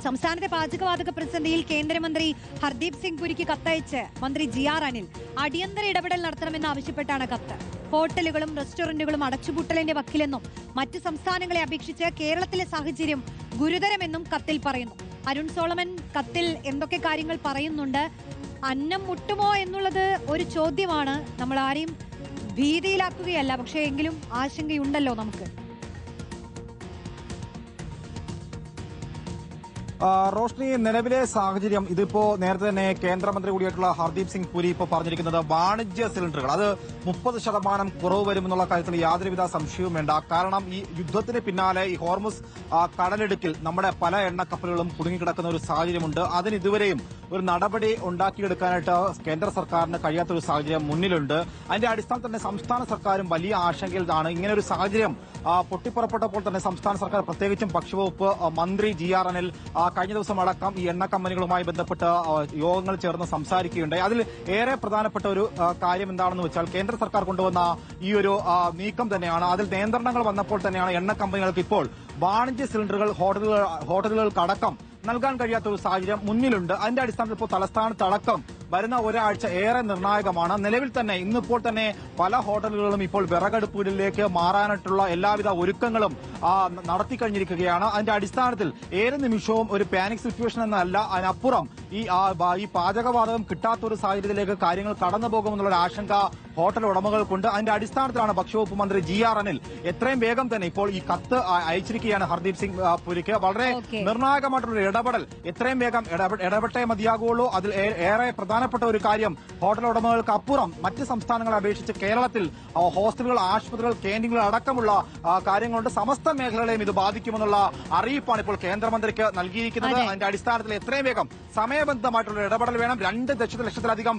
സംസ്ഥാനത്തെ പാചകവാതക പ്രതിസന്ധിയിൽ കേന്ദ്രമന്ത്രി ഹർദീപ് സിംഗ് പുരിക്ക് കത്തയച്ച് മന്ത്രി ജി.ആർ. അനിൽ അടിയന്തര ഇടപെടൽ നടത്തണമെന്ന് ആവശ്യപ്പെട്ടാണ് കത്ത്. ഹോട്ടലുകളും റെസ്റ്റോറന്റുകളും അടച്ചുപൂട്ടലിന്റെ വക്കിലെന്നും മറ്റ് സംസ്ഥാനങ്ങളെ അപേക്ഷിച്ച് കേരളത്തിലെ സാഹചര്യം ഗുരുതരമെന്നും കത്തിൽ പറയുന്നു. അരുൺ സോളമൻ കത്തിൽ എന്തൊക്കെ കാര്യങ്ങൾ പറയുന്നുണ്ട്? അന്നം മുട്ടുമോ എന്നുള്ളത് ഒരു ചോദ്യമാണ്. നമ്മൾ ആരെയും ഭീതിയിലാക്കുകയല്ല, പക്ഷേ എങ്കിലും ആശങ്കയുണ്ടല്ലോ നമുക്ക്. റോഷ്നി, നിലവിലെ സാഹചര്യം ഇതിപ്പോ നേരത്തെ തന്നെ കേന്ദ്രമന്ത്രി കൂടിയായിട്ടുള്ള ഹർദീപ് സിംഗ് പുരി ഇപ്പോൾ പറഞ്ഞിരിക്കുന്നത് വാണിജ്യ സിലിണ്ടറുകൾ അത് 30% കുറവ് വരുമെന്നുള്ള കാര്യത്തിൽ യാതൊരുവിധ സംശയവും വേണ്ട. കാരണം ഈ യുദ്ധത്തിന് പിന്നാലെ ഈ ഹോർമുസ് കടലിടുക്കിൽ നമ്മുടെ പല എണ്ണക്കപ്പലുകളും കുടുങ്ങിക്കിടക്കുന്ന ഒരു സാഹചര്യമുണ്ട്. അതിന് ഇതുവരെയും ഒരു നടപടി ഉണ്ടാക്കിയെടുക്കാനായിട്ട് കേന്ദ്ര സർക്കാരിന് കഴിയാത്തൊരു സാഹചര്യം മുന്നിലുണ്ട്. അതിന്റെ അടിസ്ഥാനത്തിൽ തന്നെ സംസ്ഥാന സർക്കാരും വലിയ ആശങ്കയിലാണ്. ഇങ്ങനെ ഒരു സാഹചര്യം പൊട്ടിപ്പുറപ്പെട്ടപ്പോൾ തന്നെ സംസ്ഥാന സർക്കാർ പ്രത്യേകിച്ചും ഭക്ഷ്യവകുപ്പ് മന്ത്രി ജി.ആർ. അനിൽ കഴിഞ്ഞ ദിവസം അടക്കം ഈ എണ്ണ കമ്പനികളുമായി ബന്ധപ്പെട്ട് യോഗങ്ങൾ ചേർന്ന് സംസാരിക്കുകയുണ്ടായി. അതിൽ ഏറെ പ്രധാനപ്പെട്ട ഒരു കാര്യം എന്താണെന്ന് വെച്ചാൽ കേന്ദ്ര സർക്കാർ കൊണ്ടുവന്ന ഈ ഒരു നീക്കം തന്നെയാണ്. അതിൽ നിയന്ത്രണങ്ങൾ വന്നപ്പോൾ തന്നെയാണ് എണ്ണ കമ്പനികൾക്ക് ഇപ്പോൾ വാണിജ്യ സിലിണ്ടറുകൾ ഹോട്ടലുകൾക്കടക്കം നൽകാൻ കഴിയാത്ത ഒരു സാഹചര്യം മുന്നിലുണ്ട്. അതിന്റെ അടിസ്ഥാനത്തിൽ ഇപ്പോൾ തലസ്ഥാനത്തടക്കം വരുന്ന ഒരാഴ്ച ഏറെ നിർണായകമാണ്. നിലവിൽ തന്നെ ഇന്നിപ്പോൾ തന്നെ പല ഹോട്ടലുകളും ഇപ്പോൾ വിറകടുപ്പുകളിലേക്ക് മാറാനായിട്ടുള്ള എല്ലാവിധ ഒരുക്കങ്ങളും നടത്തിക്കഴിഞ്ഞിരിക്കുകയാണ്. അതിന്റെ അടിസ്ഥാനത്തിൽ ഏത് നിമിഷവും ഒരു പാനിക് സിറ്റുവേഷൻ എന്നല്ല, അതിനപ്പുറം ഈ പാചകവാതകം കിട്ടാത്ത ഒരു സാഹചര്യത്തിലേക്ക് കാര്യങ്ങൾ കടന്നു പോകുമെന്നുള്ള ആശങ്ക ഹോട്ടൽ ഉടമകൾക്കുണ്ട്. അതിന്റെ അടിസ്ഥാനത്തിലാണ് ഭക്ഷ്യവകുപ്പ് മന്ത്രി ജി.ആർ. അനിൽ എത്രയും വേഗം തന്നെ ഇപ്പോൾ ഈ കത്ത് അയച്ചിരിക്കുകയാണ് ഹർദീപ് സിംഗ് പുരിക്ക്. വളരെ നിർണായകമായിട്ടുള്ള ഇടപെടൽ എത്രയും വേഗം ഇടപെട്ടേ മതിയാകുള്ളൂ. അതിൽ ഏറെ പ്രധാനപ്പെട്ട ഒരു കാര്യം ഹോട്ടൽ ഉടമകൾക്ക് അപ്പുറം മറ്റ് സംസ്ഥാനങ്ങളെ അപേക്ഷിച്ച് കേരളത്തിൽ ഹോസ്റ്റലുകൾ, ആശുപത്രികൾ, ക്യാന്റീനുകൾ അടക്കമുള്ള കാര്യങ്ങളുണ്ട്. സമസ്ത മേഖലകളെയും ഇത് ബാധിക്കുമെന്നുള്ള അറിയിപ്പാണ് ഇപ്പോൾ കേന്ദ്രമന്ത്രിക്ക് നൽകിയിരിക്കുന്നത്. അതിന്റെ അടിസ്ഥാനത്തിൽ എത്രയും വേഗം സമയബന്ധമായിട്ടുള്ള ഇടപെടൽ വേണം. 2 ദശലക്ഷത്തിലധികം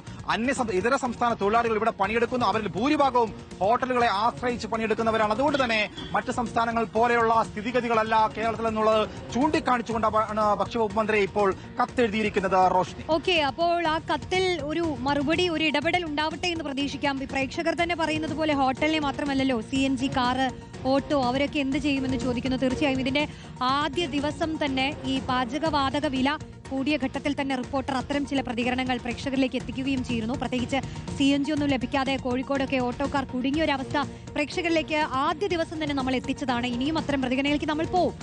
ഇതര സംസ്ഥാന തൊഴിലാളികൾ ഇവിടെ പണിയെടുക്കുന്നു. അവരിൽ ഭൂരിഭാഗവും ഹോട്ടലുകളെ ആശ്രയിച്ച് പണിയെടുക്കുന്നവരാണ്. അതുകൊണ്ട് തന്നെ മറ്റ് സംസ്ഥാനങ്ങൾ പോലെയുള്ള സ്ഥിതിഗതികളല്ല കേരളത്തിൽ എന്നുള്ളത് ചൂണ്ടിക്കാണിച്ചുകൊണ്ടാണ് ഭക്ഷ്യവകുപ്പ് മന്ത്രി ഇപ്പോൾ കത്തെഴുതിയിരിക്കുന്നത്. റോഷ്നി, ഓക്കെ, അപ്പോൾ ആ കത്തിൽ ഒരു മറുപടി, ഒരു ഇടപെടൽ ഉണ്ടാവട്ടെ എന്ന് പ്രതീക്ഷിക്കാം. പ്രേക്ഷകർ തന്നെ പറയുന്നത് പോലെ ഹോട്ടലിനെ മാത്രമല്ലല്ലോ, CNG കാറ്, ഓട്ടോ, അവരൊക്കെ എന്ത് ചെയ്യുമെന്ന് ചോദിക്കുന്നു. തീർച്ചയായും ഇതിന്റെ ആദ്യ ദിവസം തന്നെ ഈ പാചകവാതക വില കൂടിയ ഘട്ടത്തിൽ തന്നെ റിപ്പോർട്ടർ അത്തരം ചില പ്രതികരണങ്ങൾ പ്രേക്ഷകരിലേക്ക് എത്തിക്കുകയും ചെയ്യുന്നു. പ്രത്യേകിച്ച് CNG ഒന്നും ലഭിക്കാതെ കോഴിക്കോടൊക്കെ ഓട്ടോക്കാർ കുടുങ്ങിയ ഒരു അവസ്ഥ പ്രേക്ഷകരിലേക്ക് ആദ്യ ദിവസം തന്നെ നമ്മൾ എത്തിച്ചതാണ്. ഇനിയും അത്തരം പ്രതികരണങ്ങളിലേക്ക് നമ്മൾ പോകും.